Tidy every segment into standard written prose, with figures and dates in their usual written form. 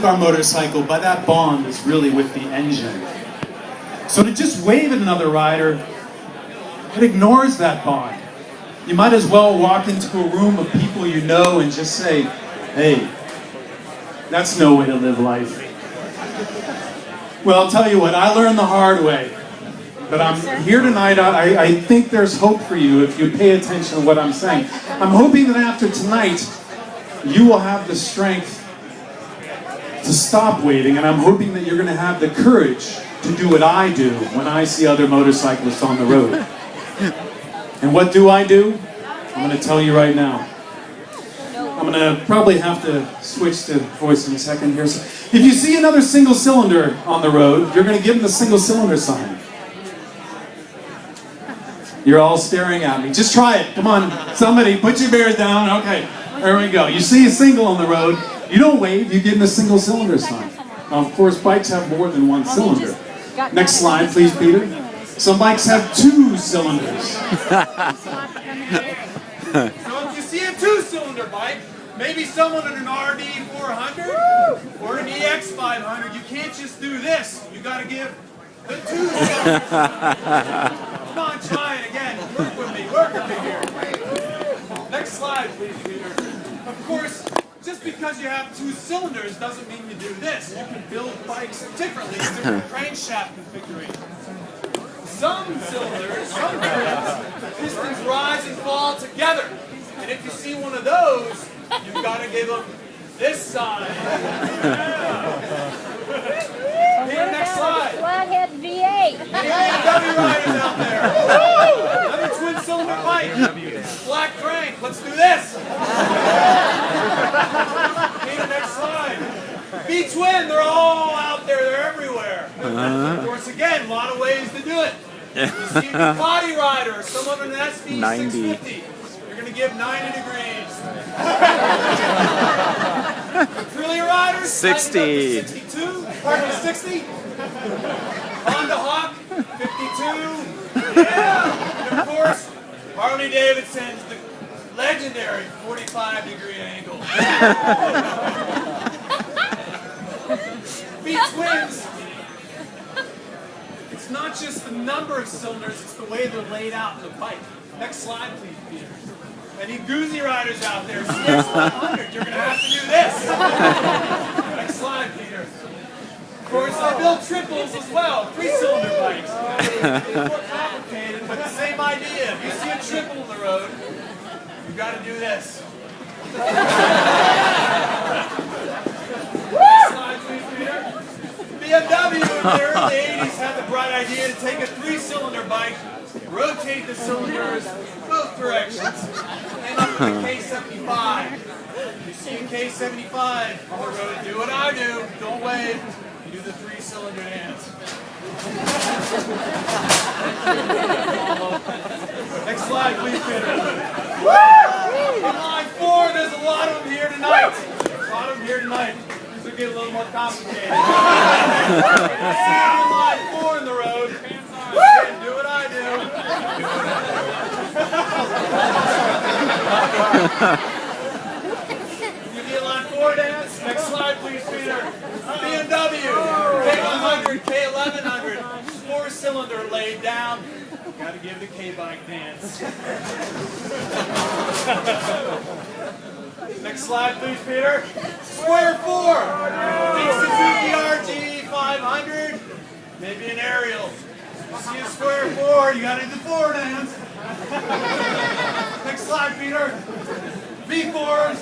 our motorcycle, but that bond is really with the engine. So to just wave at another rider, it ignores that bond. You might as well walk into a room of people you know and just say, hey, that's no way to live life. Well, I'll tell you what, I learned the hard way. But I'm here tonight, I think there's hope for you if you pay attention to what I'm saying. I'm hoping that after tonight, you will have the strength to stop waiting, and I'm hoping that you're going to have the courage to do what I do when I see other motorcyclists on the road. And what do? I'm going to tell you right now. I'm going to probably have to switch to voice in a second here. So if you see another single cylinder on the road, you're going to give them the single cylinder sign. You're all staring at me. Just try it. Come on. Somebody, put your bears down. Okay. There we go. You see a single on the road. You don't wave. You give them the single cylinder sign. Of course, bikes have more than one cylinder. Next slide, please, Peter. Some bikes have 2 cylinders. So if you see a 2-cylinder bike, maybe someone in an RD 400 or an EX 500, you can't just do this. You got to give the 2 cylinders. Come on, try it again. Work with me. Work with me here. Next slide, please, Peter. Of course, just because you have 2 cylinders doesn't mean you do this. You can build bikes differently, different crankshaft configurations. Some cylinders, some trims, the pistons rise and fall together. And if you see one of those, you've got to give them this side. Here, next slide. Flathead V8. BMW riders out there. Another twin-cylinder bike. Black crank. Let's do this. Here, next slide. V-twin. They're all out there. They're everywhere. Of course, again, a lot of ways to do it. You see a Ducati rider, someone in an SV 650. You're going to give 90 degrees. Aprilia riders, 60. 62. Pardon me, 60. Honda Hawk, 52. Yeah. And of course, Harley Davidson's the legendary 45-degree angle. V-twins. It's not just the number of cylinders, it's the way they're laid out in the bike. Next slide, please, Peter. Any Goozy riders out there, CS100, you're going to have to do this. Next slide, Peter. Of course, they build triples as well, 3-cylinder bikes. It's more complicated, but the same idea. If you see a triple on the road, you've got to do this. Next slide, please, Peter. BMW in the early 80s had the bright idea to take a 3-cylinder bike, rotate the cylinders both directions, and up to the K75. You see a K75 on the road, do what I do, don't wave, you do the 3-cylinder dance. Next slide, please, Peter. On line 4, there's a lot of them here tonight. This will get a little more complicated. On line 4 in the road. Again, do what I do. You get line 4 dance. Next slide, please, Peter. BMW, K100, K1100, 4-cylinder laid down. Got to give the K-bike dance. Next slide, please, Peter. Square 4. Big Suzuki RG 500. Maybe an aerial. You see a square 4, you got to do the 4 dance. Next slide, Peter. V4s.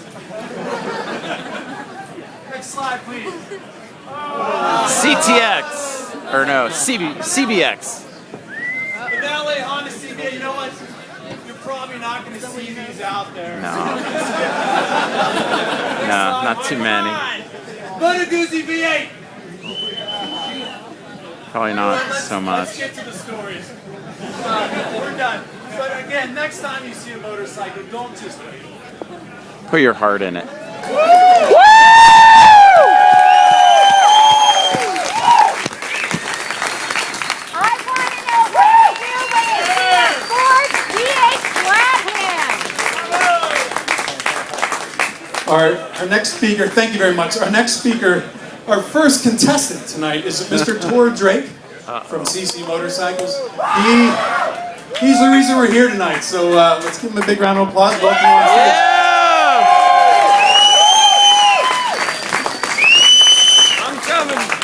Next slide, please. CTX. Or no, CBX. The Valet Honda CBA, you know what? You're probably not going to see these out there. No. No, not too many. But a Guzzi V8. Probably not so much. Let's get to the stories. We're done. But again, next time you see a motorcycle, don't just wait. Put your heart in it. Our next speaker, thank you very much. Our next speaker Our first contestant tonight is Mr. Tor Drake from CC Motorcycles. He's the reason we're here tonight, so let's give him a big round of applause. Welcome on stage. I'm coming.